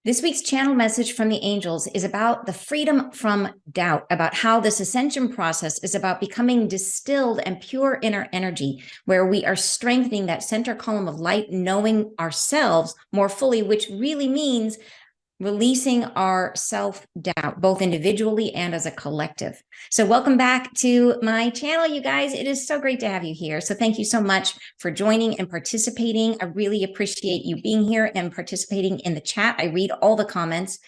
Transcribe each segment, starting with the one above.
This week's channel message from the angels is about the freedom from doubt, about how this ascension process is about becoming distilled and pure inner energy, where we are strengthening that center column of light, knowing ourselves more fully, which really means releasing our self-doubt, both individually and as a collective. So welcome back to my channel, you guys. It is so great to have you here. So thank you so much for joining and participating. I really appreciate you being here and participating in the chat. I read all the comments.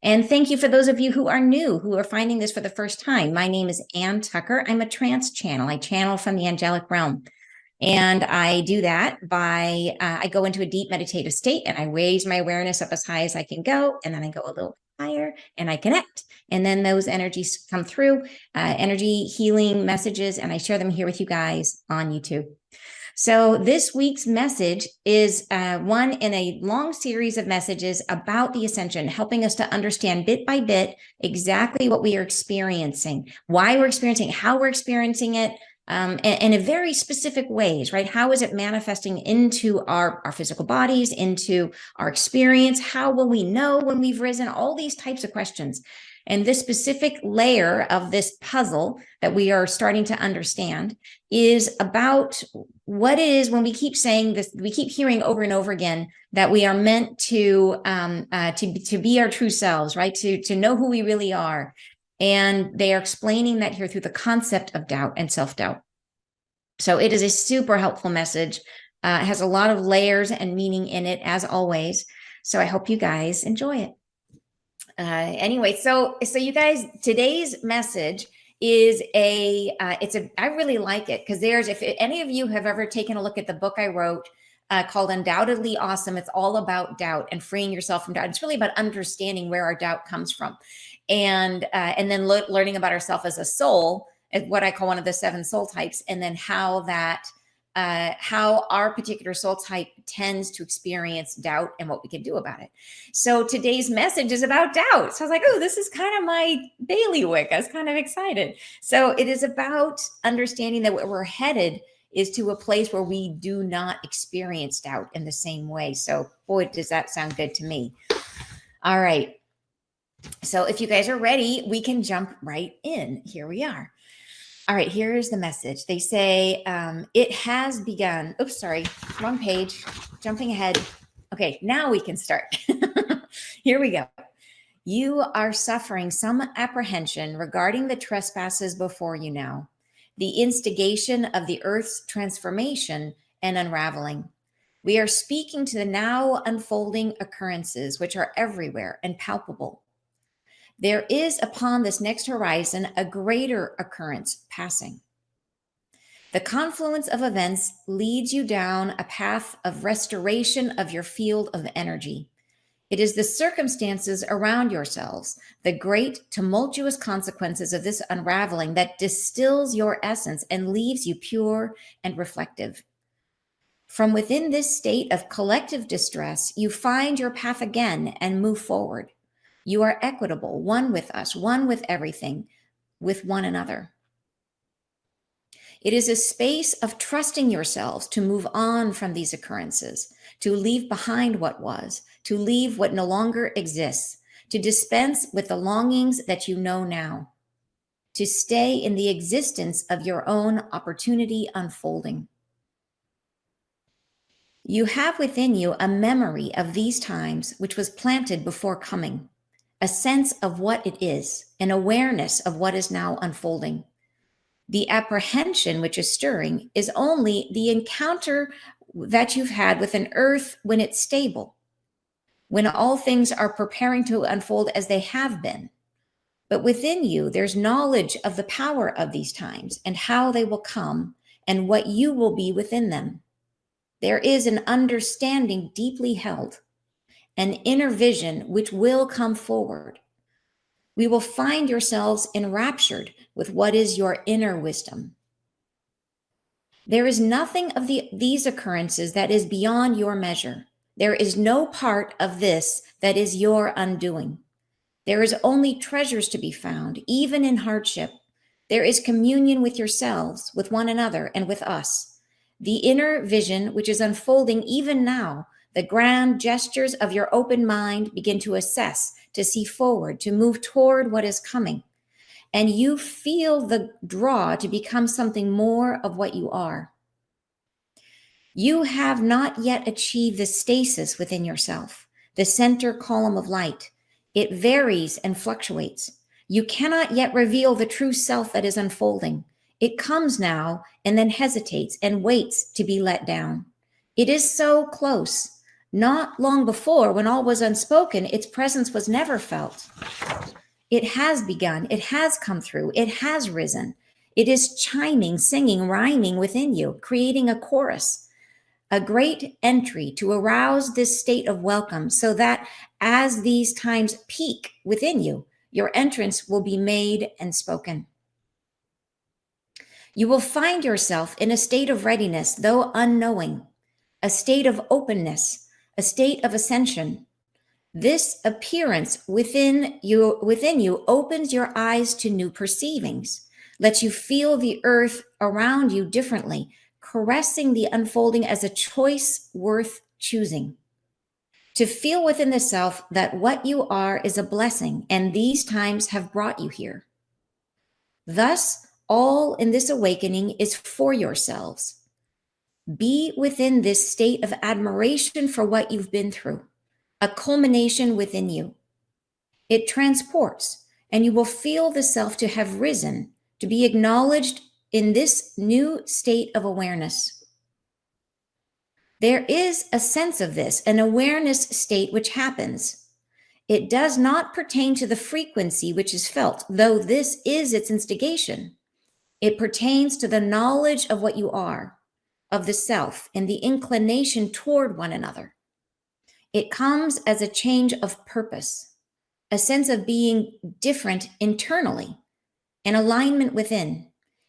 And thank you for those of you who are new, who are finding this for the first time. My name is Ann Tucker. I'm a trance channel. I channel from the angelic realm. And I do that by, I go into a deep meditative state and I raise my awareness up as high as I can go. And then I go a little higher and I connect. And then those energies come through, energy healing messages, and I share them here with you guys on YouTube. So this week's message is one in a long series of messages about the ascension, helping us to understand bit by bit exactly what we are experiencing, why we're experiencing it, how we're experiencing it, and in very specific ways, right? How is it manifesting into our physical bodies, into our experience? How will we know when we've risen? All these types of questions. And this specific layer of this puzzle that we are starting to understand is about what it is when we keep saying this, we keep hearing over and over again that we are meant to be our true selves, right? To know who we really are. And they are explaining that here through the concept of doubt and self-doubt. So it is a super helpful message. It has a lot of layers and meaning in it, as always. So I hope you guys enjoy it. Anyway, so you guys, today's message is I really like it because if any of you have ever taken a look at the book I wrote called Undoubtedly Awesome, it's all about doubt and freeing yourself from doubt. It's really about understanding where our doubt comes from. And then learning about ourselves as a soul, what I call one of the 7 soul types, and then how our particular soul type tends to experience doubt and what we can do about it. So today's message is about doubt. So I was like, oh, this is kind of my bailiwick. I was kind of excited. So it is about understanding that where we're headed is to a place where we do not experience doubt in the same way. So boy, does that sound good to me. All right. So if you guys are ready, we can jump right in. Here we are. All right, here is the message. They say, it has begun. Oops, sorry, wrong page, jumping ahead. Okay, now we can start. Here we go. You are suffering some apprehension regarding the trespasses before you now, the instigation of the earth's transformation and unraveling. We are speaking to the now unfolding occurrences, which are everywhere and palpable. There is upon this next horizon a greater occurrence passing. The confluence of events leads you down a path of restoration of your field of energy. It is the circumstances around yourselves, the great tumultuous consequences of this unraveling that distills your essence and leaves you pure and reflective. From within this state of collective distress, you find your path again and move forward. You are equitable, one with us, one with everything, with one another. It is a space of trusting yourselves to move on from these occurrences, to leave behind what was, to leave what no longer exists, to dispense with the longings that you know now, to stay in the existence of your own opportunity unfolding. You have within you a memory of these times which was planted before coming. A sense of what it is, an awareness of what is now unfolding. The apprehension which is stirring is only the encounter that you've had with an earth when it's stable, when all things are preparing to unfold as they have been. But within you, there's knowledge of the power of these times and how they will come and what you will be within them. There is an understanding deeply held, an inner vision which will come forward. We will find yourselves enraptured with what is your inner wisdom. There is nothing of these occurrences that is beyond your measure. There is no part of this that is your undoing. There is only treasures to be found, even in hardship. There is communion with yourselves, with one another, and with us. The inner vision which is unfolding even now The grand gestures of your open mind begin to assess, to see forward, to move toward what is coming. And you feel the draw to become something more of what you are. You have not yet achieved the stasis within yourself, the center column of light. It varies and fluctuates. You cannot yet reveal the true self that is unfolding. It comes now and then hesitates and waits to be let down. It is so close. Not long before, when all was unspoken, its presence was never felt. It has begun. It has come through. It has risen. It is chiming, singing, rhyming within you, creating a chorus, a great entry to arouse this state of welcome, so that as these times peak within you, your entrance will be made and spoken. You will find yourself in a state of readiness, though unknowing, a state of openness, a state of ascension. This appearance within you opens your eyes to new perceivings, lets you feel the earth around you differently, caressing the unfolding as a choice worth choosing. To feel within the self that what you are is a blessing, and these times have brought you here. Thus, all in this awakening is for yourselves. Be within this state of admiration for what you've been through, a culmination within you. It transports, and you will feel the self to have risen, to be acknowledged in this new state of awareness. There is a sense of this, an awareness state which happens. It does not pertain to the frequency which is felt, though this is its instigation. It pertains to the knowledge of what you are, of the self, and the inclination toward one another. It comes as a change of purpose, a sense of being different internally, an alignment within.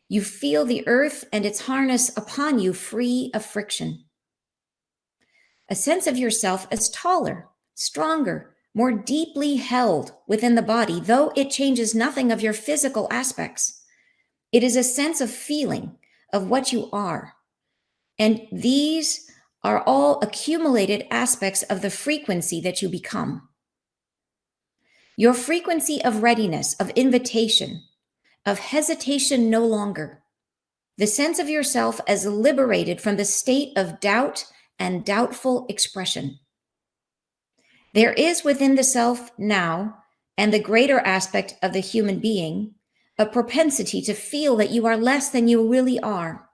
You feel the earth and its harness upon you free of friction. A sense of yourself as taller, stronger, more deeply held within the body, though it changes nothing of your physical aspects. It is a sense of feeling of what you are. And these are all accumulated aspects of the frequency that you become. Your frequency of readiness, of invitation, of hesitation no longer. The sense of yourself as liberated from the state of doubt and doubtful expression. There is within the self now, and the greater aspect of the human being, a propensity to feel that you are less than you really are,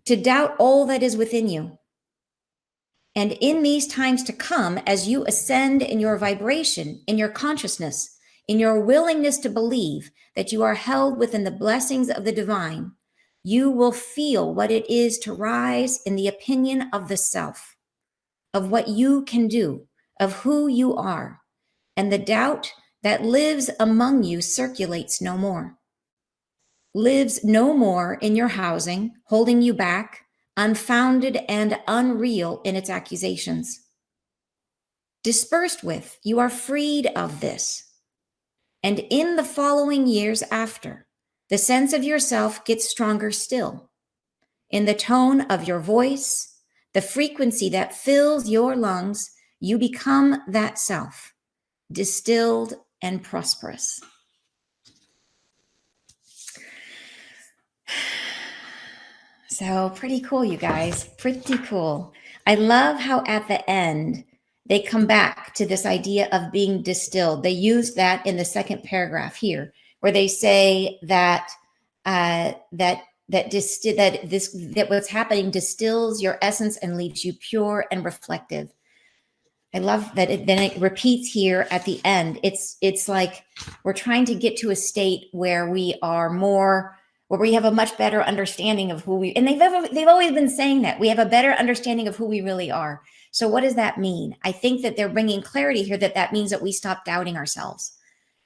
to doubt all that is within you. And in these times to come, as you ascend in your vibration, in your consciousness, in your willingness to believe that you are held within the blessings of the divine, you will feel what it is to rise in the opinion of the self, of what you can do, of who you are, and the doubt that lives among you circulates no more, lives no more in your housing, holding you back, unfounded and unreal in its accusations. Dispersed with, you are freed of this. And in the following years after, the sense of yourself gets stronger still. In the tone of your voice, the frequency that fills your lungs, you become that self, distilled and prosperous. So pretty cool, you guys, pretty cool. I love how at the end, they come back to this idea of being distilled. They use that in the second paragraph here, where they say that what's happening distills your essence and leaves you pure and reflective. I love that then it repeats here at the end. It's like we're trying to get to a state where we are more, where we have a much better understanding of who we, and they've always been saying that we have a better understanding of who we really are. So what does that mean? I think that they're bringing clarity here, that means that we stop doubting ourselves.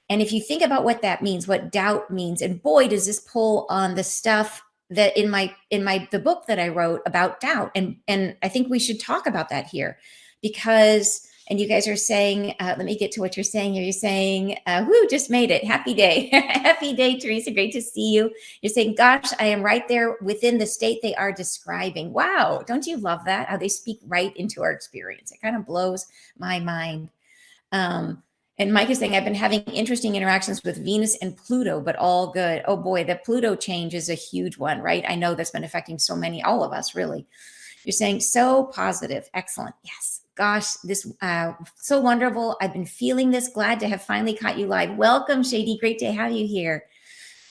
And if you think about what that means, what doubt means, and boy, does this pull on the stuff that in the book that I wrote about doubt. And I think we should talk about that here, because, And you guys are saying, let me get to what you're saying here. You're saying, whoo, just made it. Happy day. Happy day, Teresa. Great to see you. You're saying, gosh, I am right there within the state they are describing. Wow. Don't you love that? How they speak right into our experience. It kind of blows my mind. And Mike is saying, I've been having interesting interactions with Venus and Pluto, but all good. Oh boy, the Pluto change is a huge one, right? I know that's been affecting so many, all of us, really. You're saying so positive. Excellent. Yes. Gosh, this so wonderful. I've been feeling this. Glad to have finally caught you live. Welcome, Shady. Great to have you here.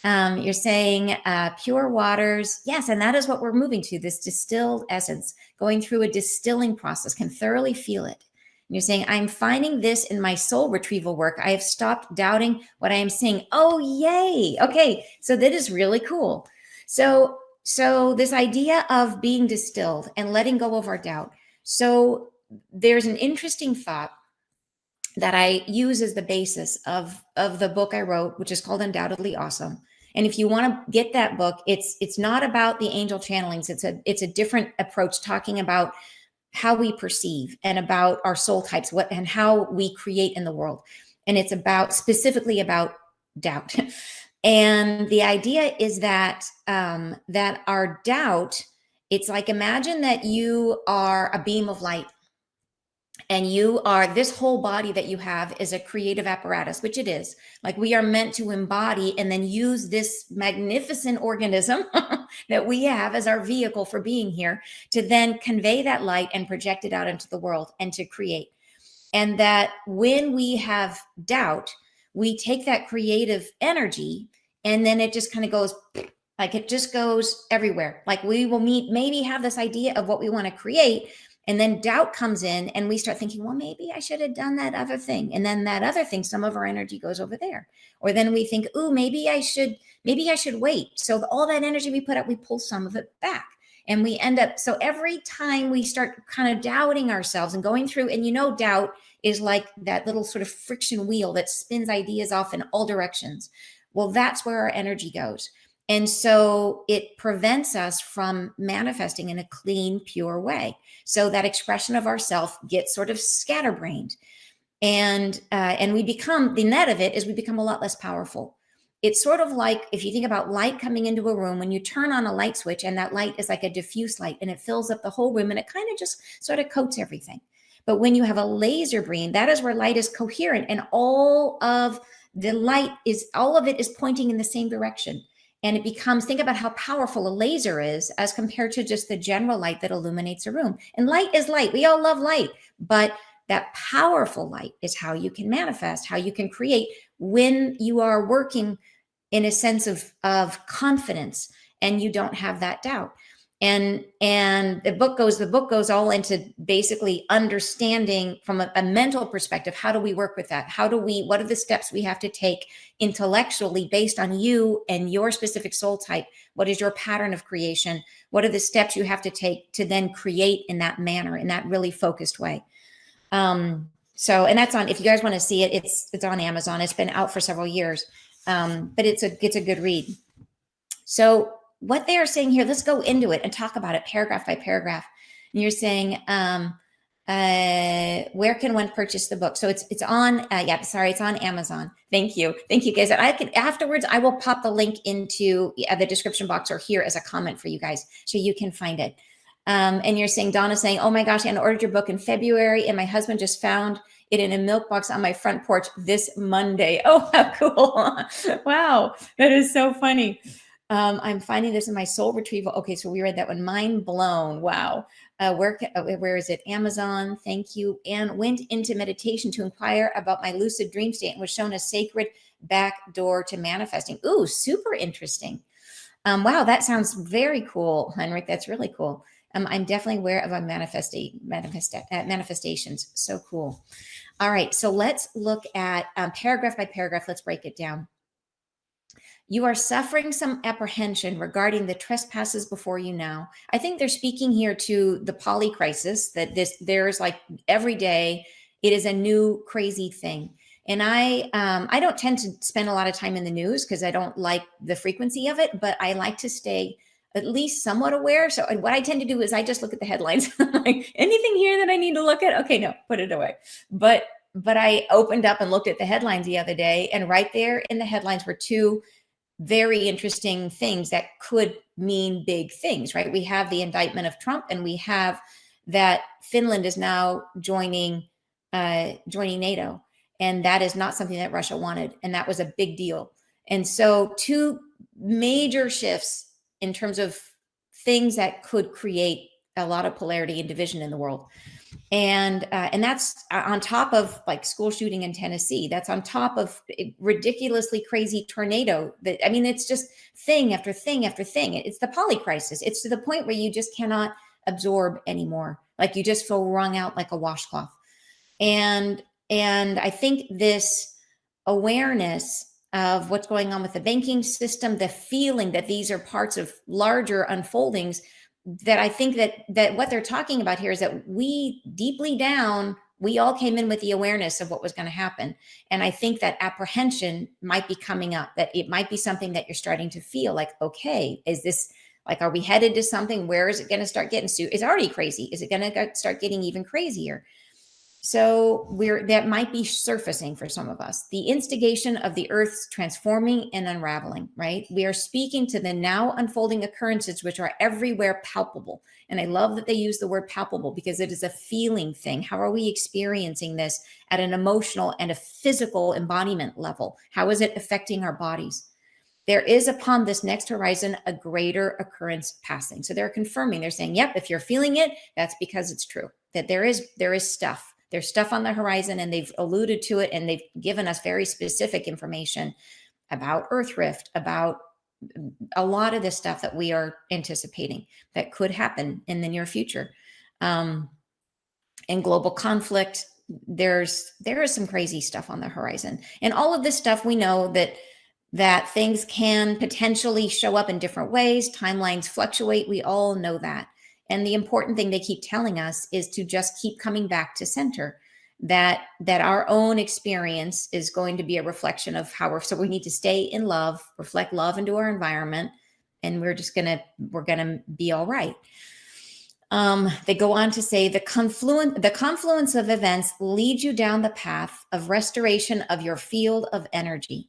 You're saying pure waters. Yes, and that is what we're moving to, this distilled essence, going through a distilling process, can thoroughly feel it. And you're saying, I'm finding this in my soul retrieval work. I have stopped doubting what I am seeing. Oh, yay. Okay, so that is really cool. So this idea of being distilled and letting go of our doubt. So there's an interesting thought that I use as the basis of the book I wrote, which is called Undoubtedly Awesome. And if you want to get that book, it's not about the angel channelings. It's a different approach, talking about how we perceive and about our soul types, what and how we create in the world. And it's about specifically about doubt. And the idea is that that our doubt, it's like, imagine that you are a beam of light, and you are, this whole body that you have is a creative apparatus, which it is. Like, we are meant to embody and then use this magnificent organism that we have as our vehicle for being here, to then convey that light and project it out into the world and to create. And that when we have doubt, we take that creative energy and then it just kind of goes, like, it just goes everywhere. Like, we will maybe have this idea of what we want to create, and then doubt comes in and we start thinking, well, maybe I should have done that other thing. And then that other thing, some of our energy goes over there. Or then we think, ooh, maybe I should wait. So all that energy we put out, we pull some of it back. And we end up, so every time we start kind of doubting ourselves and going through, and doubt is like that little sort of friction wheel that spins ideas off in all directions. Well, that's where our energy goes. And so it prevents us from manifesting in a clean, pure way. So that expression of ourself gets sort of scatterbrained. And we become, the net of it is we become a lot less powerful. It's sort of like, if you think about light coming into a room, when you turn on a light switch, and that light is like a diffuse light and it fills up the whole room and it kind of just sort of coats everything. But when you have a laser beam, that is where light is coherent, and all of it is pointing in the same direction. And it becomes, think about how powerful a laser is as compared to just the general light that illuminates a room. And light is light. We all love light, but that powerful light is how you can manifest, how you can create, when you are working in a sense of confidence and you don't have that doubt. And the book goes all into basically understanding from a mental perspective, how do we work with that? What are the steps we have to take intellectually based on you and your specific soul type? What is your pattern of creation? What are the steps you have to take to then create in that manner, in that really focused way? And that's on, if you guys want to see it, it's on Amazon. It's been out for several years. But it's a good read. So what they are saying here, let's go into it and talk about it paragraph by paragraph. And you're saying, where can one purchase the book? So it's on, it's on Amazon. Thank you guys. And afterwards, I will pop the link into the description box or here as a comment for you guys, so you can find it. And you're saying, Donna's saying, oh my gosh, I ordered your book in February and my husband just found it in a milk box on my front porch this Monday. Oh, how cool. Wow. That is so funny. I'm finding this in my soul retrieval. Okay, so we read that one. Mind blown. Wow. Where is it? Amazon. Thank you. And went into meditation to inquire about my lucid dream state and was shown a sacred back door to manifesting. Ooh, super interesting. Wow, that sounds very cool, Heinrich. That's really cool. I'm definitely aware of manifestations. So cool. All right, so let's look at paragraph by paragraph. Let's break it down. You are suffering some apprehension regarding the trespasses before you now. I think they're speaking here to the poly crisis, that there's like every day it is a new crazy thing. And I don't tend to spend a lot of time in the news because I don't like the frequency of it, but I like to stay at least somewhat aware. So what I tend to do is I just look at the headlines. Like, anything here that I need to look at? Okay, no, put it away. But I opened up and looked at the headlines the other day, and right there in the headlines were two very interesting things that could mean big things, right? We have the indictment of Trump, and we have that Finland is now joining NATO, and that is not something that Russia wanted, and that was a big deal. And so, two major shifts in terms of things that could create a lot of polarity and division in the world. And that's on top of like school shooting in Tennessee. That's on top of ridiculously crazy tornado. That, I mean, it's just thing after thing after thing. It's the poly crisis. It's to the point where you just cannot absorb anymore. Like, you just feel wrung out like a washcloth. And I think this awareness of what's going on with the banking system, the feeling that these are parts of larger unfoldings, that I think that what they're talking about here is that we deeply down, we all came in with the awareness of what was going to happen. And I think that apprehension might be coming up, that it might be something that you're starting to feel like, okay, is this like, are we headed to something? Where is it going to start getting to? It's already crazy. Is it going to start getting even crazier? So that might be surfacing for some of us. The instigation of the earth's transforming and unraveling, right? We are speaking to the now unfolding occurrences, which are everywhere palpable. And I love that they use the word palpable, because it is a feeling thing. How are we experiencing this at an emotional and a physical embodiment level? How is it affecting our bodies? There is upon this next horizon a greater occurrence passing. So they're confirming, they're saying, yep, if you're feeling it, that's because it's true, that there is stuff. There's stuff on the horizon, and they've alluded to it, and they've given us very specific information about Earth Rift, about a lot of this stuff that we are anticipating that could happen in the near future. And global conflict, there is some crazy stuff on the horizon. And all of this stuff, we know that things can potentially show up in different ways. Timelines fluctuate. We all know that. And the important thing they keep telling us is to just keep coming back to center, that our own experience is going to be a reflection of how so we need to stay in love, reflect love into our environment, and we're gonna be all right. They go on to say the confluence of events lead you down the path of restoration of your field of energy.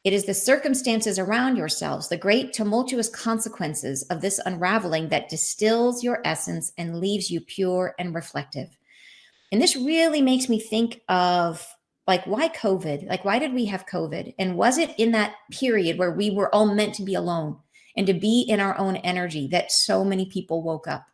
It is the circumstances around yourselves, the great tumultuous consequences of this unraveling, that distills your essence and leaves you pure and reflective. And this really makes me think of, like, why COVID? Like, why did we have COVID? And was it in that period where we were all meant to be alone and to be in our own energy that so many people woke up,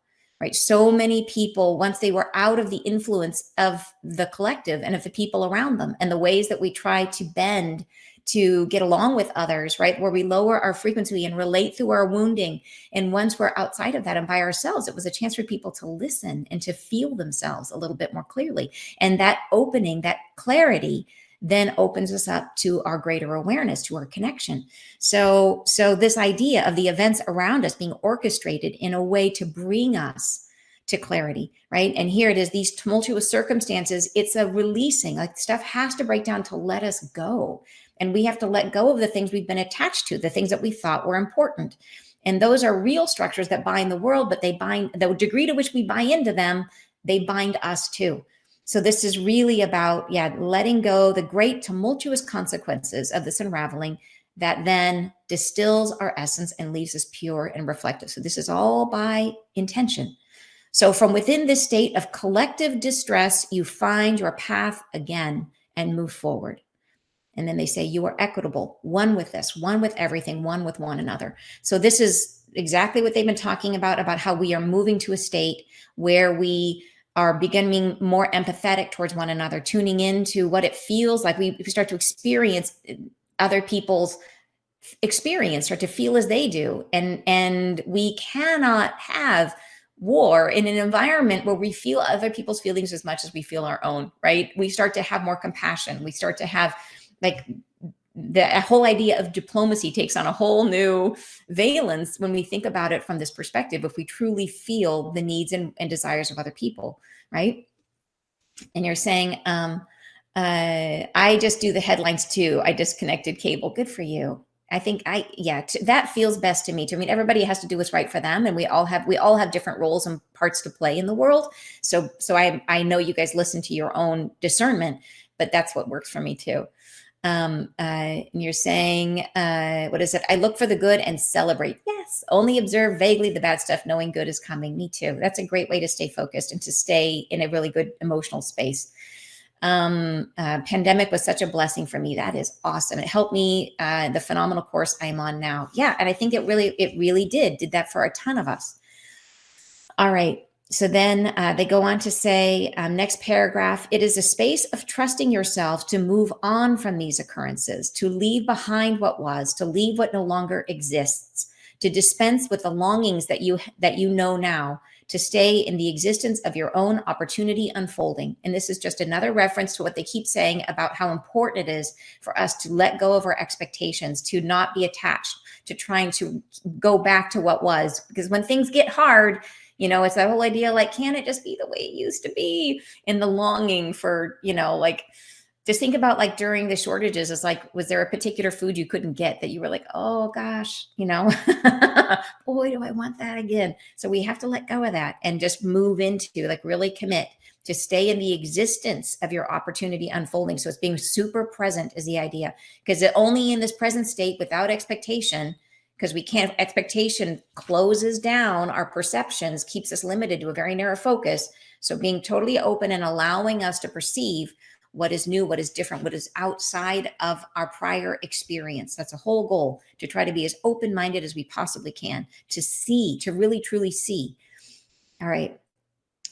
right? So many people, once they were out of the influence of the collective and of the people around them, and the ways that we try to bend to get along with others, right? Where we lower our frequency and relate through our wounding. And once we're outside of that and by ourselves, it was a chance for people to listen and to feel themselves a little bit more clearly. And that opening, that clarity, then opens us up to our greater awareness, to our connection. So this idea of the events around us being orchestrated in a way to bring us to clarity, right? And here it is, these tumultuous circumstances, it's a releasing, like stuff has to break down to let us go. And we have to let go of the things we've been attached to, the things that we thought were important. And those are real structures that bind the world, but they bind, the degree to which we buy into them, they bind us too. So this is really about, letting go the great tumultuous consequences of this unraveling that then distills our essence and leaves us pure and reflective. So this is all by intention. So from within this state of collective distress, you find your path again and move forward. And then they say, you are equitable, one with this, one with everything, one with one another. So this is exactly what they've been talking about how we are moving to a state where we are becoming more empathetic towards one another, tuning into what it feels like. We start to experience other people's experience, start to feel as they do. And we cannot have war in an environment where we feel other people's feelings as much as we feel our own, right? We start to have more compassion. We start to have, like, the whole idea of diplomacy takes on a whole new valence when we think about it from this perspective, if we truly feel the needs and desires of other people, right? And you're saying, I just do the headlines too. I disconnected cable. Good for you. that feels best to me. I mean, everybody has to do what's right for them, and we all have different roles and parts to play in the world. So I know you guys listen to your own discernment, but that's what works for me too. And you're saying, what is it? I look for the good and celebrate. Yes. Only observe vaguely the bad stuff, knowing good is coming. Me too. That's a great way to stay focused and to stay in a really good emotional space. Pandemic was such a blessing for me. That is awesome. It helped me, the phenomenal course I'm on now. Yeah. And I think it really did that for a ton of us. All right. So then they go on to say, next paragraph, it is a space of trusting yourself to move on from these occurrences, to leave behind what was, to leave what no longer exists, to dispense with the longings that you know now, to stay in the existence of your own opportunity unfolding. And this is just another reference to what they keep saying about how important it is for us to let go of our expectations, to not be attached to trying to go back to what was. Because when things get hard, it's that whole idea, like, can it just be the way it used to be? And the longing for, like, just think about, like, during the shortages, it's like, was there a particular food you couldn't get that you were like, oh gosh, boy, do I want that again. So we have to let go of that and just move into, like, really commit to stay in the existence of your opportunity unfolding. So it's being super present is the idea, because only in this present state without expectation, because expectation closes down our perceptions, keeps us limited to a very narrow focus. So being totally open and allowing us to perceive what is new, what is different, what is outside of our prior experience. That's a whole goal, to try to be as open-minded as we possibly can, to see, to really, truly see. All right.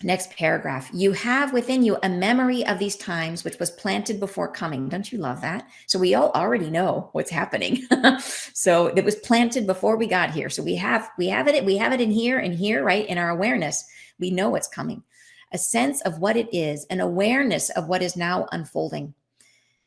Next paragraph. You have within you a memory of these times which was planted before coming. Don't you love that? So we all already know what's happening. So it was planted before we got here. So we have it in here, right? In our awareness, we know what's coming. A sense of what it is, an awareness of what is now unfolding.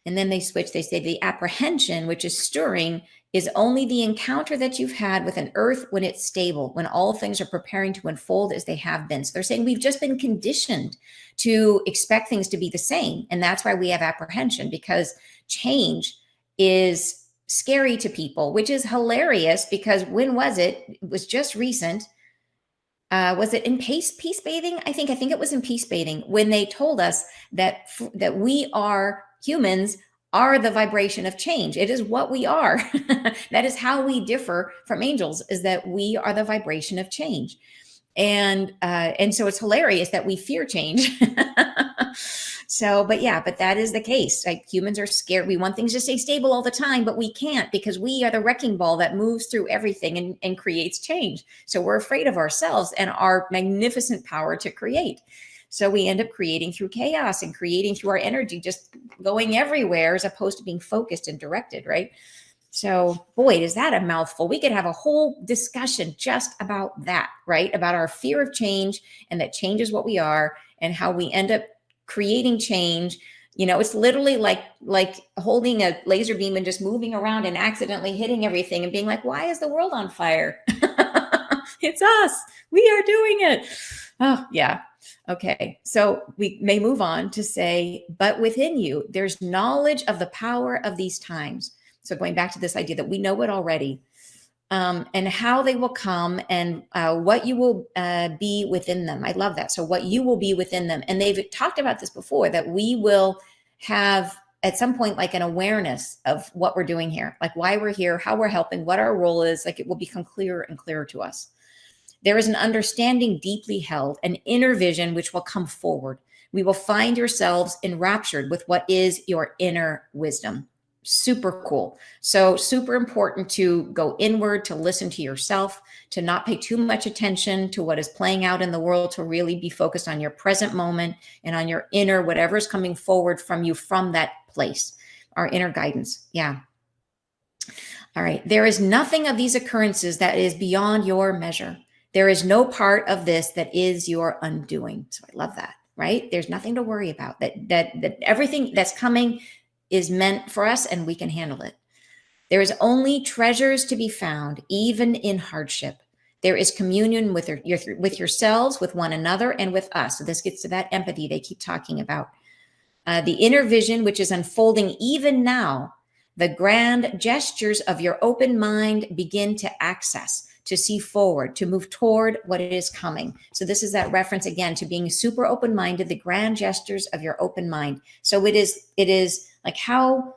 And then they switch. They say the apprehension, which is stirring, is only the encounter that you've had with an earth when it's stable, when all things are preparing to unfold as they have been. So they're saying we've just been conditioned to expect things to be the same. And that's why we have apprehension, because change is scary to people, which is hilarious, because when was it? It was just recent. Was it in peace bathing? I think it was in peace bathing, when they told us that we are humans are the vibration of change. It is what we are. That is how we differ from angels, is that we are the vibration of change. And so it's hilarious that we fear change. But that is the case. Like, humans are scared. We want things to stay stable all the time, but we can't, because we are the wrecking ball that moves through everything and creates change. So we're afraid of ourselves and our magnificent power to create. So we end up creating through chaos and creating through our energy, just going everywhere, as opposed to being focused and directed, right? So boy, is that a mouthful. We could have a whole discussion just about that, right? About our fear of change, and that change is what we are, and how we end up creating change. It's literally like holding a laser beam and just moving around and accidentally hitting everything and being like, why is the world on fire? It's us. We are doing it. Oh, yeah. Okay, so we may move on to say, but within you, there's knowledge of the power of these times. So going back to this idea that we know it already, and how they will come, and what you will be within them. I love that. So what you will be within them. And they've talked about this before, that we will have at some point like an awareness of what we're doing here, like why we're here, how we're helping, what our role is. Like, it will become clearer and clearer to us. There is an understanding deeply held, an inner vision which will come forward. We will find yourselves enraptured with what is your inner wisdom. Super cool. So super important to go inward, to listen to yourself, to not pay too much attention to what is playing out in the world, to really be focused on your present moment and on your inner, whatever is coming forward from you from that place, our inner guidance. Yeah. All right. There is nothing of these occurrences that is beyond your measure. There is no part of this that is your undoing. So I love that, right? There's nothing to worry about. That everything that's coming is meant for us, and we can handle it. There is only treasures to be found, even in hardship. There is communion with yourselves, with one another, and with us. So this gets to that empathy they keep talking about. The inner vision, which is unfolding even now, the grand gestures of your open mind begin to access, to see forward, to move toward what is coming. So this is that reference again to being super open-minded, the grand gestures of your open mind. So it is like how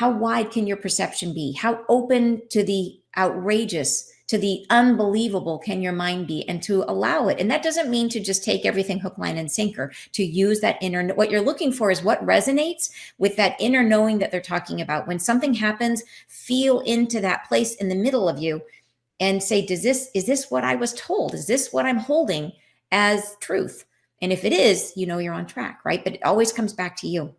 wide can your perception be? How open to the outrageous, to the unbelievable can your mind be, and to allow it. And that doesn't mean to just take everything hook, line, and sinker, to use that inner, what you're looking for is what resonates with that inner knowing that they're talking about. When something happens, feel into that place in the middle of you and say, is this what I was told? Is this what I'm holding as truth? And if it is, you know you're on track, right? But it always comes back to you.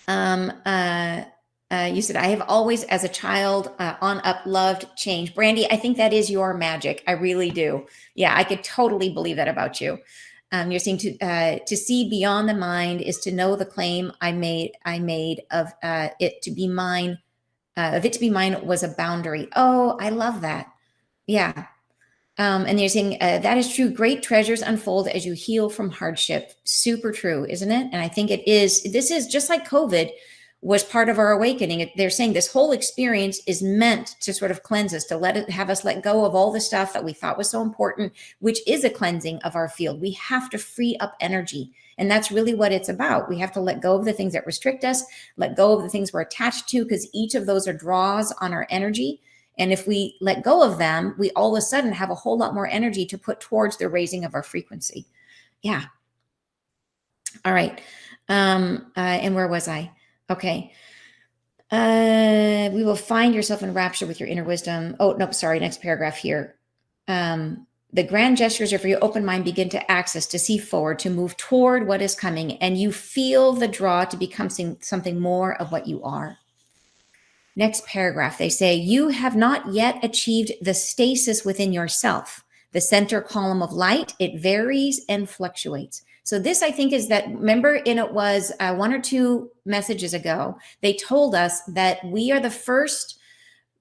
You said, I have always, as a child, on up loved change. Brandy, I think that is your magic. I really do. Yeah, I could totally believe that about you. You're saying to see beyond the mind is to know the claim I made of it to be mine. Of it to be mine was a boundary. Oh, I love that. Yeah. And you're saying that is true. Great treasures unfold as you heal from hardship. Super true, isn't it? And I think it is. This is just like COVID was part of our awakening. They're saying this whole experience is meant to sort of cleanse us, to have us let go of all the stuff that we thought was so important, which is a cleansing of our field. We have to free up energy. And that's really what it's about. We have to let go of the things that restrict us, let go of the things we're attached to, because each of those are draws on our energy. And if we let go of them, we all of a sudden have a whole lot more energy to put towards the raising of our frequency. Yeah. All right. And where was I? Okay. We will find yourself in rapture with your inner wisdom. Oh, no, sorry. Next paragraph here. The grand gestures of your open mind begin to access, to see forward, to move toward what is coming. And you feel the draw to become something more of what you are. Next paragraph, they say, you have not yet achieved the stasis within yourself, the center column of light. It varies and fluctuates. So this, I think, is that, remember, it was 1 or 2 messages ago, they told us that we are the first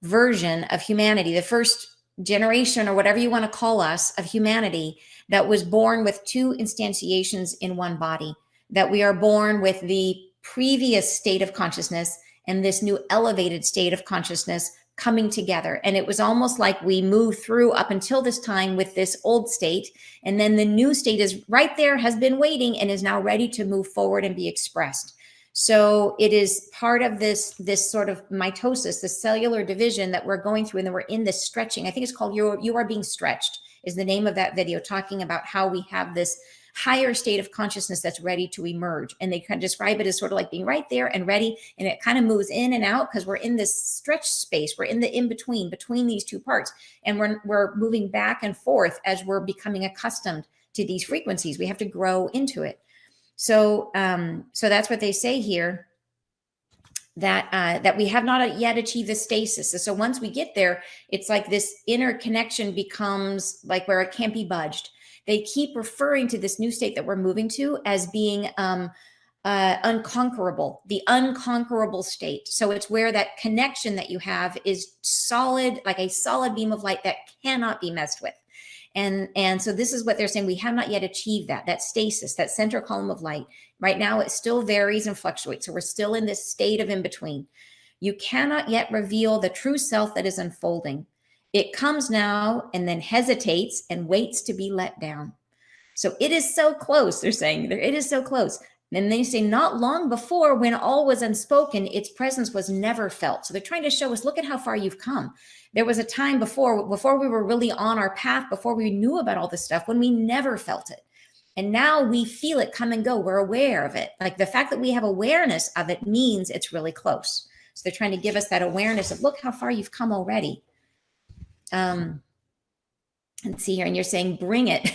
version of humanity, the first generation, or whatever you want to call us, of humanity that was born with 2 instantiations in one body, that we are born with the previous state of consciousness and this new elevated state of consciousness coming together. And it was almost like we moved through up until this time with this old state. And then the new state is right there, has been waiting, and is now ready to move forward and be expressed. So it is part of this sort of mitosis, the cellular division that we're going through. And then we're in this stretching. I think it's called You Are Being Stretched is the name of that video, talking about how we have this higher state of consciousness that's ready to emerge. And they kind of describe it as sort of like being right there and ready. And it kind of moves in and out because we're in this stretch space. We're in the in-between, between these 2 parts. And we're moving back and forth as we're becoming accustomed to these frequencies. We have to grow into it. So that's what they say here, that we have not yet achieved the stasis. So once we get there, it's like this inner connection becomes like where it can't be budged. They keep referring to this new state that we're moving to as being unconquerable, the unconquerable state. So it's where that connection that you have is solid, like a solid beam of light that cannot be messed with. And so this is what they're saying. We have not yet achieved that stasis, that center column of light. Right now, it still varies and fluctuates. So we're still in this state of in between. You cannot yet reveal the true self that is unfolding. It comes now and then hesitates and waits to be let down. So it is so close, they're saying. It is so close. And they say, not long before, when all was unspoken, its presence was never felt. So they're trying to show us, look at how far you've come. There was a time before we were really on our path, before we knew about all this stuff, when we never felt it. And now we feel it come and go. We're aware of it. Like the fact that we have awareness of it means it's really close. So they're trying to give us that awareness of, look how far you've come already. Let's see here. And you're saying, bring it.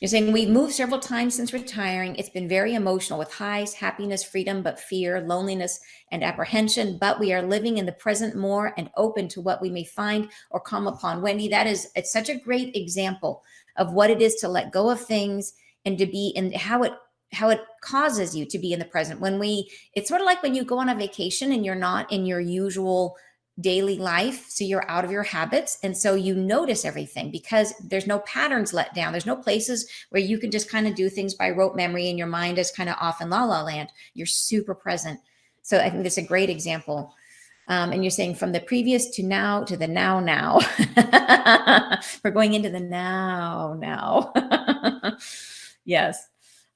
You're saying, we've moved several times since retiring. It's been very emotional with highs, happiness, freedom, but fear, loneliness, and apprehension. But we are living in the present more and open to what we may find or come upon. Wendy, it's such a great example of what it is to let go of things and to be in how it causes you to be in the present. It's sort of like when you go on a vacation and you're not in your usual daily life. So you're out of your habits. And so you notice everything because there's no patterns let down. There's no places where you can just kind of do things by rote memory and your mind is kind of off in la la land. You're super present. So I think that's a great example. And you're saying from the previous to now to the now. We're going into the now. Yes.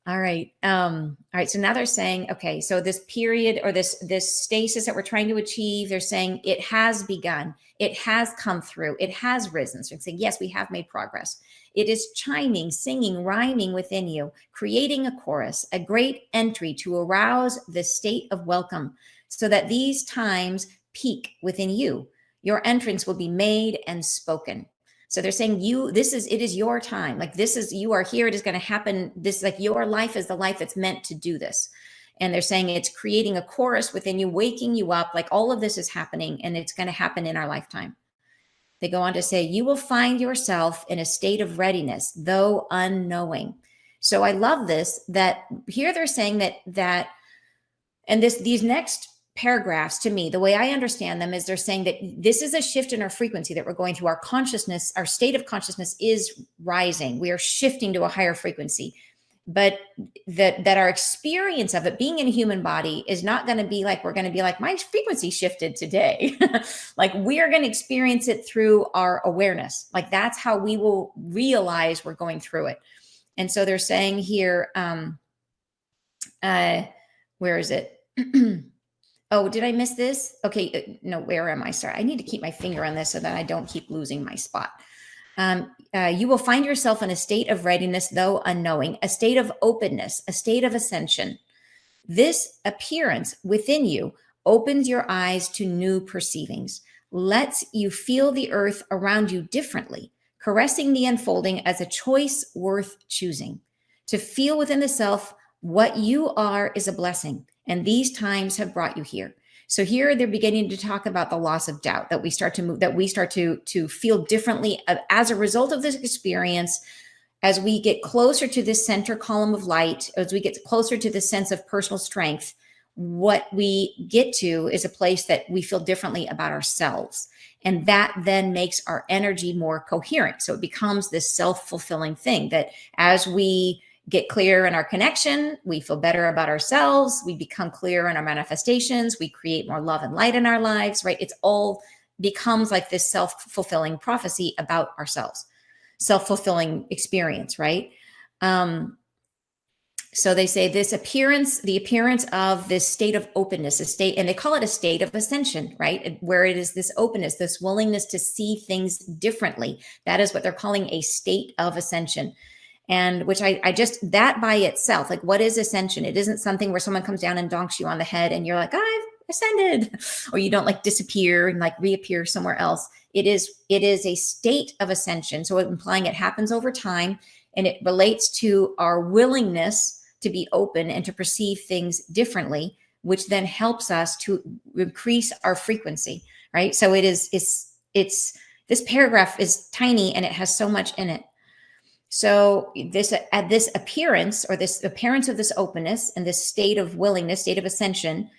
All right. All right. So now they're saying, okay, so this period or this stasis that we're trying to achieve, they're saying it has begun. It has come through. It has risen. So it's saying, yes, we have made progress. It is chiming, singing, rhyming within you, creating a chorus, a great entry to arouse the state of welcome, so that these times peak within you. Your entrance will be made and spoken. So they're saying it is your time. Like you are here. It is going to happen. This, like your life is the life that's meant to do this. And they're saying it's creating a chorus within you, waking you up. Like all of this is happening and it's going to happen in our lifetime. They go on to say, you will find yourself in a state of readiness, though unknowing. So I love this, that here they're saying these next paragraphs, to me, the way I understand them is they're saying that this is a shift in our frequency that we're going through. Our consciousness, our state of consciousness is rising. We are shifting to a higher frequency, but that our experience of it being in a human body is not going to be like, we're going to be like, my frequency shifted today. Like we are going to experience it through our awareness. Like that's how we will realize we're going through it. And so they're saying here, where is it? Oh, did I miss this? Okay, no, where am I? Sorry, I need to keep my finger on this so that I don't keep losing my spot. You will find yourself in a state of readiness, though unknowing, a state of openness, a state of ascension. This appearance within you opens your eyes to new perceivings, lets you feel the earth around you differently, caressing the unfolding as a choice worth choosing. To feel within the self what you are is a blessing. And these times have brought you here. So here they're beginning to talk about the loss of doubt, that we start to move, that we start to feel differently as a result of this experience. As we get closer to this center column of light, as we get closer to this sense of personal strength, what we get to is a place that we feel differently about ourselves. And that then makes our energy more coherent. So it becomes this self-fulfilling thing that as we get clear in our connection, we feel better about ourselves, we become clear in our manifestations, we create more love and light in our lives, right? It's all becomes like this self-fulfilling prophecy about ourselves, self-fulfilling experience, right? So they say the appearance of this state of openness, a state, and they call it a state of ascension, right? Where it is this openness, this willingness to see things differently. That is what they're calling a state of ascension. And which I just, that by itself, like what is ascension? It isn't something where someone comes down and donks you on the head and you're like, I've ascended, or you don't like disappear and like reappear somewhere else. It is a state of ascension. So implying it happens over time, and it relates to our willingness to be open and to perceive things differently, which then helps us to increase our frequency, right? So it's this paragraph is tiny and it has so much in it. So this appearance, or this appearance of this openness and this state of willingness, state of ascension,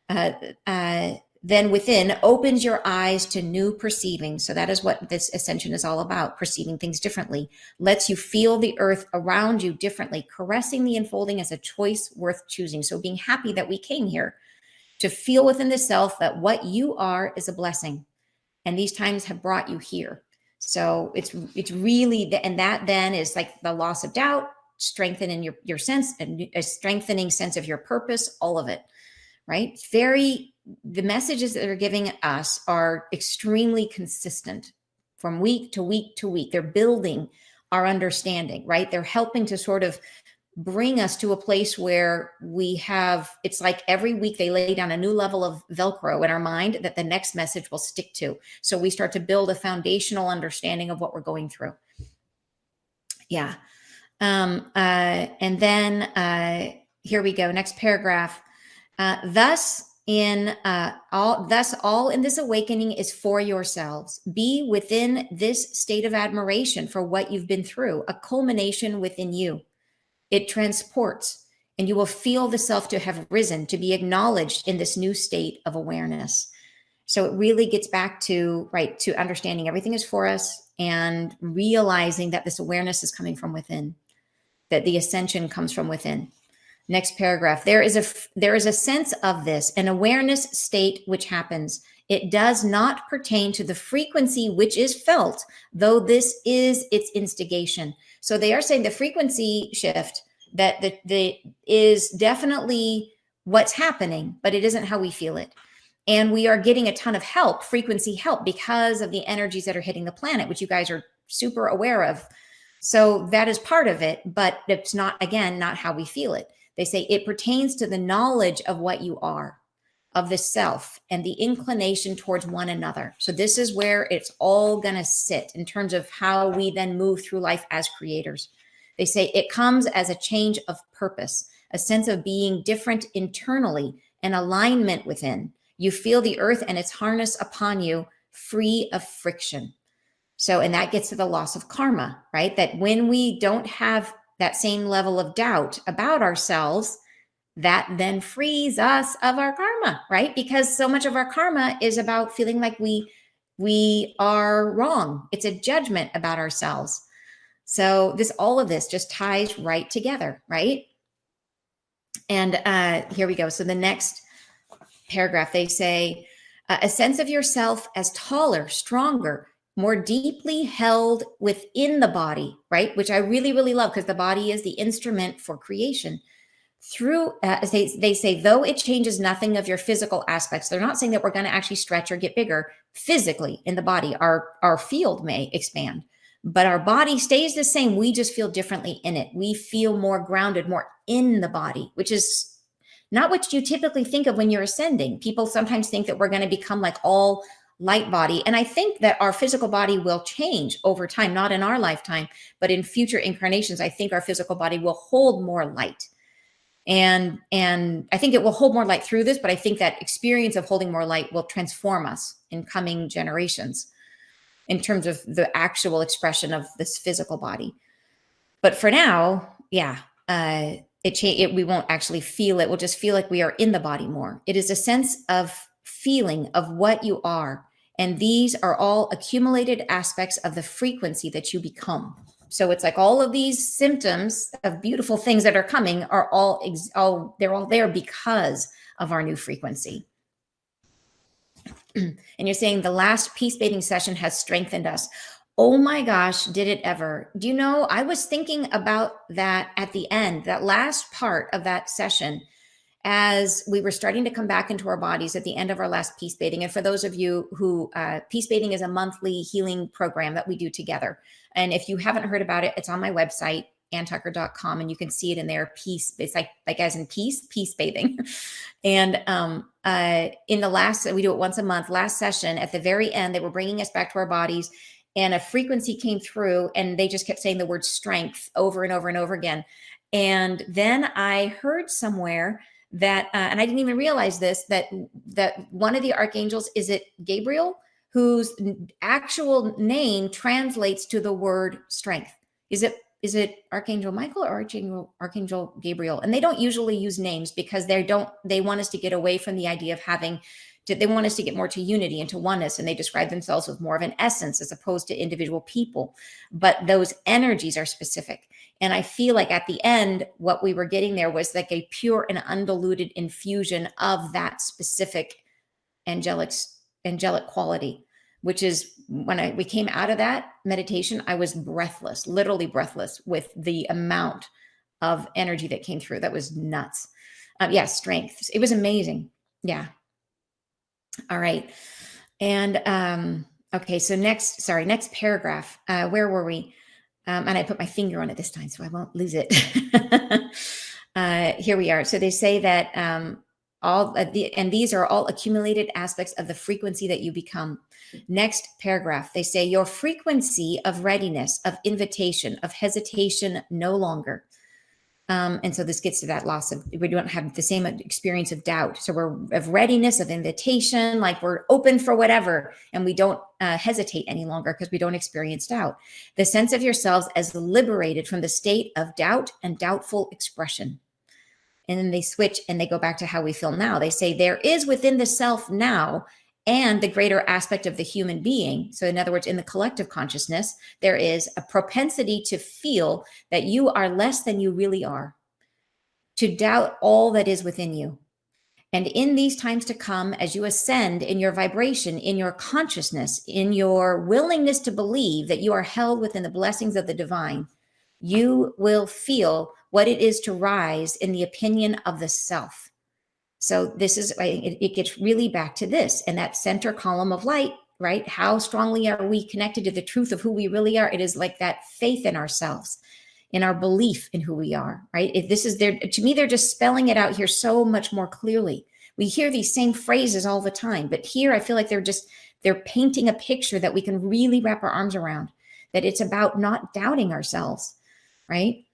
then within opens your eyes to new perceiving. So that is what this ascension is all about, perceiving things differently, lets you feel the earth around you differently, caressing the unfolding as a choice worth choosing. So being happy that we came here to feel within the self that what you are is a blessing. And these times have brought you here. So it's really, and that then is like the loss of doubt, strengthening your sense, and a strengthening sense of your purpose, all of it, right? The messages that they're giving us are extremely consistent from week to week to week. They're building our understanding, right? They're helping to sort of bring us to a place where it's like every week they lay down a new level of Velcro in our mind that the next message will stick to. So we start to build a foundational understanding of what we're going through. Yeah. And then here we go. Next paragraph. Thus all in this awakening is for yourselves. Be within this state of admiration for what you've been through, a culmination within you. It transports, and you will feel the self to have risen, to be acknowledged in this new state of awareness. So it really gets back to, right, to understanding everything is for us and realizing that this awareness is coming from within, that the ascension comes from within. Next paragraph. There is a sense of this, an awareness state which happens. It does not pertain to the frequency which is felt, though this is its instigation. So they are saying the frequency shift that the is definitely what's happening, but it isn't how we feel it. And we are getting a ton of help, frequency help, because of the energies that are hitting the planet, which you guys are super aware of. So that is part of it, but it's not, again, not how we feel it. They say it pertains to the knowledge of what you are, of the self, and the inclination towards one another. So this is where it's all going to sit in terms of how we then move through life as creators. They say it comes as a change of purpose, a sense of being different internally, an alignment within. You feel the earth and its harness upon you, free of friction. So, and that gets to the loss of karma, right? That when we don't have that same level of doubt about ourselves, that then frees us of our karma, right? Because so much of our karma is about feeling like we are wrong. It's a judgment about ourselves. So all of this just ties right together, right? And here we go. So the next paragraph, they say, a sense of yourself as taller, stronger, more deeply held within the body, right? Which I really, really love, because the body is the instrument for creation. Through, they say, though it changes nothing of your physical aspects, they're not saying that we're going to actually stretch or get bigger physically in the body. Our field may expand, but our body stays the same. We just feel differently in it. We feel more grounded, more in the body, which is not what you typically think of when you're ascending. People sometimes think that we're going to become like all light body. And I think that our physical body will change over time, not in our lifetime, but in future incarnations. I think our physical body will hold more light. And I think it will hold more light through this, but I think that experience of holding more light will transform us in coming generations in terms of the actual expression of this physical body. But for now, yeah, we won't actually feel it. We'll just feel like we are in the body more. It is a sense of feeling of what you are. And these are all accumulated aspects of the frequency that you become. So it's like all of these symptoms of beautiful things that are coming are they're all there because of our new frequency. And you're saying the last peace bathing session has strengthened us. Oh my gosh, did it ever? Do you know, I was thinking about that at the end, that last part of that session, as we were starting to come back into our bodies at the end of our last peace bathing. And for those of you who, peace bathing is a monthly healing program that we do together. And if you haven't heard about it, it's on my website, anntucker.com, and you can see it in there. Peace, it's like as in peace bathing. And in the last, we do it once a month, last session, at the very end, they were bringing us back to our bodies, and a frequency came through, and they just kept saying the word strength over and over and over again. And then I heard somewhere that, and I didn't even realize this, that one of the archangels, is it Gabriel, whose actual name translates to the word strength? Is it Archangel Michael or Archangel Gabriel? And they don't usually use names because they want us to get away from the idea of they want us to get more to unity and to oneness. And they describe themselves with more of an essence as opposed to individual people. But those energies are specific. And I feel like at the end, what we were getting there was like a pure and undiluted infusion of that specific angelic quality, which is when we came out of that meditation, I was breathless, literally breathless with the amount of energy that came through. That was nuts. Strength. It was amazing. Yeah. All right. And okay, so next paragraph. Where were we? And I put my finger on it this time, so I won't lose it. Here we are. So they say that and these are all accumulated aspects of the frequency that you become. Next paragraph, they say your frequency of readiness, of invitation, of hesitation, no longer. And so this gets to that loss of, we don't have the same experience of doubt. So we're of readiness, of invitation, like we're open for whatever, and we don't hesitate any longer because we don't experience doubt. The sense of yourselves as liberated from the state of doubt and doubtful expression. And then they switch and they go back to how we feel now. They say there is within the self now and the greater aspect of the human being. So in other words, in the collective consciousness, there is a propensity to feel that you are less than you really are, to doubt all that is within you. And in these times to come, as you ascend in your vibration, in your consciousness, in your willingness to believe that you are held within the blessings of the divine, you will feel what it is to rise in the opinion of the self. So this is, it gets really back to this and that center column of light, right? How strongly are we connected to the truth of who we really are? It is like that faith in ourselves, in our belief in who we are, right? If this is there, to me, they're just spelling it out here so much more clearly. We hear these same phrases all the time, but here I feel like they're painting a picture that we can really wrap our arms around, that it's about not doubting ourselves, right?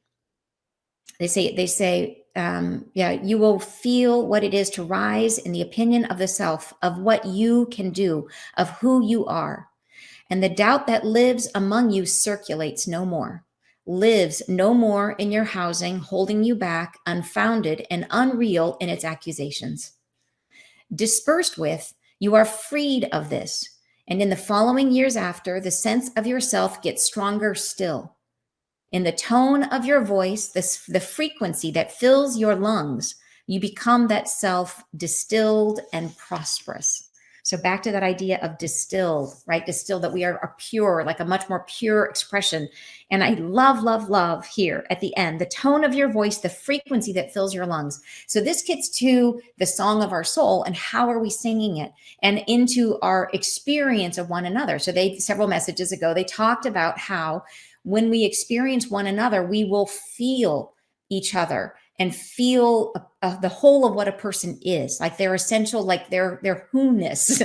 They say, you will feel what it is to rise in the opinion of the self, of what you can do, of who you are. And the doubt that lives among you circulates no more, lives no more in your housing, holding you back, unfounded and unreal in its accusations. Dispersed with, you are freed of this. And in the following years after, the sense of yourself gets stronger still. In the tone of your voice, the frequency that fills your lungs, you become that self distilled and prosperous. So back to that idea of distilled, right? Distilled, that we are pure, like a much more pure expression. And I love here at the end, the tone of your voice, the frequency that fills your lungs. So this gets to the song of our soul and how are we singing it, and into our experience of one another. So several messages ago, they talked about how when we experience one another, we will feel each other and feel the whole of what a person is, like their essential, like their who-ness.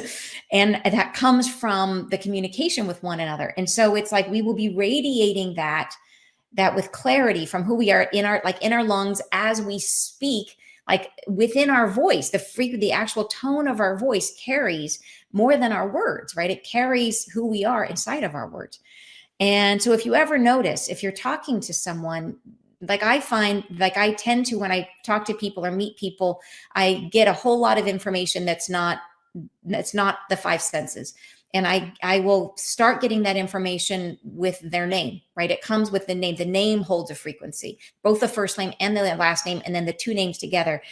And that comes from the communication with one another. And so it's like we will be radiating that with clarity from who we are in our lungs as we speak, like within our voice. The actual tone of our voice carries more than our words, right? It carries who we are inside of our words. And so if you ever notice, if you're talking to someone, like I find, like I tend to, when I talk to people or meet people, I get a whole lot of information that's not the five senses. And I will start getting that information with their name, right? It comes with the name. The name holds a frequency, both the first name and the last name, and then the two names together.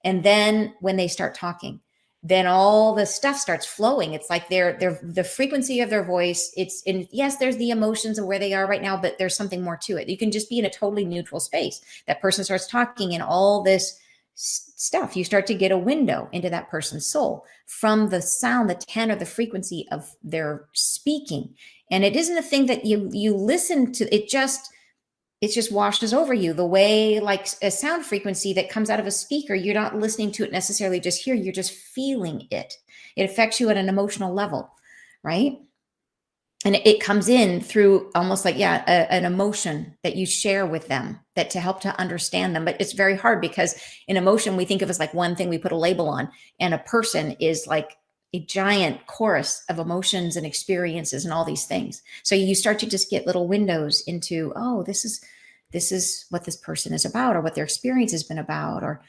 And then when they start talking, then all the stuff starts flowing. It's like the frequency of their voice. It's in, yes, there's the emotions of where they are right now, but there's something more to it. You can just be in a totally neutral space. That person starts talking and all this stuff, you start to get a window into that person's soul from the sound, the tenor, the frequency of their speaking. And it isn't a thing that you listen to, it just washes over you the way, like a sound frequency that comes out of a speaker. You're not listening to it necessarily just here. You're just feeling it. It affects you at an emotional level, right? And it comes in through almost like, an emotion that you share with them, that to help to understand them. But it's very hard because in emotion, we think of as like one thing we put a label on, and a person is like a giant chorus of emotions and experiences and all these things. So you start to just get little windows into, oh, this is what this person is about, or what their experience has been about, or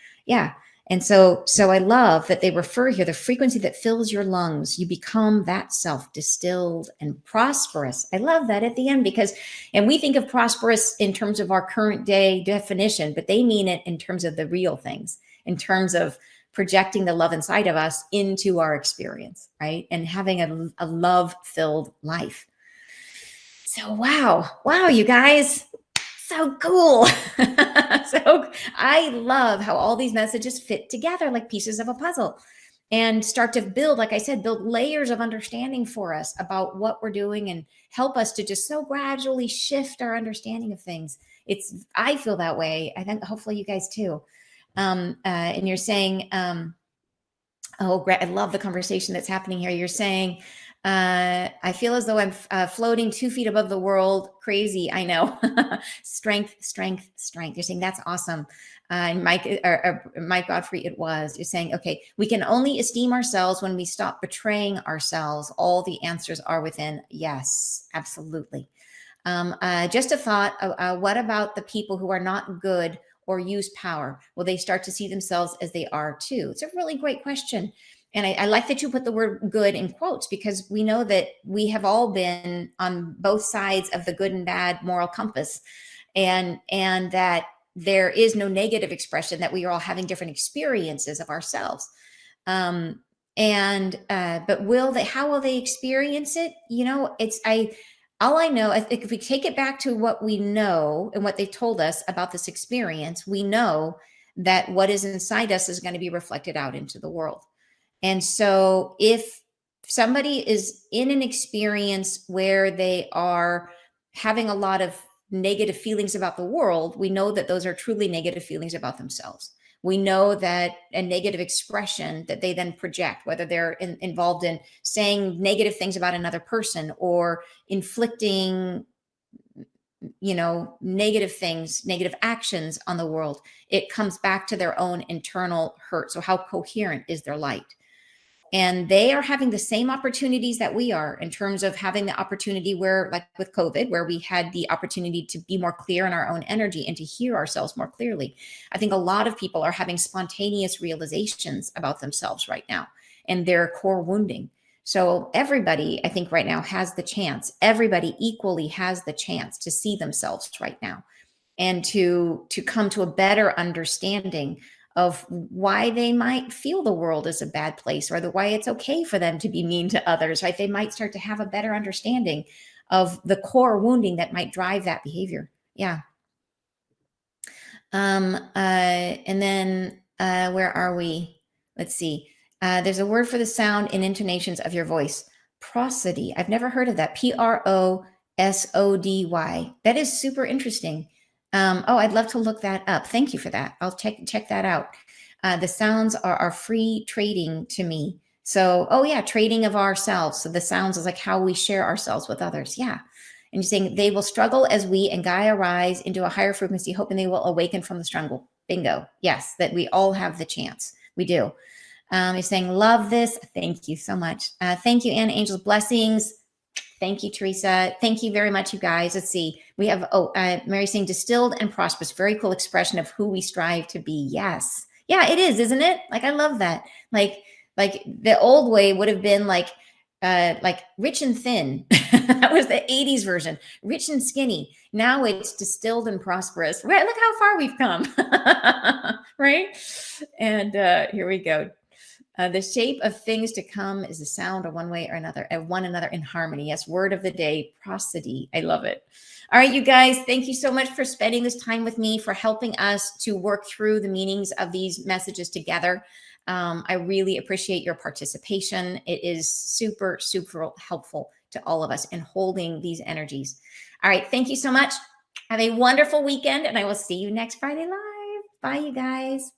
And so I love that they refer here, the frequency that fills your lungs, you become that self distilled and prosperous. I love that at the end and we think of prosperous in terms of our current day definition, but they mean it in terms of the real things, in terms of projecting the love inside of us into our experience, right? And having a love-filled life. So, wow, you guys, so cool. So I love how all these messages fit together like pieces of a puzzle and start to build, like I said, build layers of understanding for us about what we're doing and help us to just so gradually shift our understanding of things. I feel that way. I think hopefully you guys too. And you're saying, I love the conversation that's happening here. You're saying, I feel as though I'm floating 2 feet above the world. Crazy. I know. Strength. You're saying that's awesome. And Mike Godfrey, it was. You're saying, okay, we can only esteem ourselves when we stop betraying ourselves. All the answers are within. Yes, absolutely. Just a thought. What about the people who are not good or use power? Will they start to see themselves as they are too? It's a really great question. And I like that you put the word good in quotes, because we know that we have all been on both sides of the good and bad moral compass. And that there is no negative expression, that we are all having different experiences of ourselves. But how will they experience it? All I know, I think if we take it back to what we know and what they've told us about this experience, we know that what is inside us is going to be reflected out into the world. And so if somebody is in an experience where they are having a lot of negative feelings about the world, we know that those are truly negative feelings about themselves. We know that a negative expression that they then project, whether they're involved in saying negative things about another person or inflicting, negative things, negative actions on the world, it comes back to their own internal hurt. So how coherent is their light? And they are having the same opportunities that we are, in terms of having the opportunity where, like with COVID, where we had the opportunity to be more clear in our own energy and to hear ourselves more clearly. I think a lot of people are having spontaneous realizations about themselves right now and their core wounding. So everybody, I think right now has the chance. Everybody equally has the chance to see themselves right now and to come to a better understanding of why they might feel the world is a bad place, or why it's okay for them to be mean to others, right? They might start to have a better understanding of the core wounding that might drive that behavior. Yeah. And then where are we? Let's see. There's a word for the sound and intonations of your voice. Prosody. I've never heard of that. Prosody. That is super interesting. I'd love to look that up. Thank you for that. I'll check that out. The sounds are free trading to me. So, trading of ourselves. So the sounds is like how we share ourselves with others. Yeah. And you're saying they will struggle as we and Gaia rise into a higher frequency, hoping they will awaken from the struggle. Bingo. Yes, that we all have the chance. We do. He's saying, love this. Thank you so much. Thank you, Anna. Angels, blessings. Thank you, Teresa. Thank you very much, you guys. Let's see. We have, Mary saying distilled and prosperous. Very cool expression of who we strive to be. Yes. Yeah, it is, isn't it? Like, I love that. Like the old way would have been like rich and thin. That was the 80s version. Rich and skinny. Now it's distilled and prosperous. Right? Look how far we've come. Right? And here we go. The shape of things to come is the sound of one way or another, of one another in harmony. Yes, word of the day, prosody. I love it. All right, you guys, thank you so much for spending this time with me, for helping us to work through the meanings of these messages together. I really appreciate your participation. It is super, super helpful to all of us in holding these energies. All right, thank you so much. Have a wonderful weekend, and I will see you next Friday live. Bye, you guys.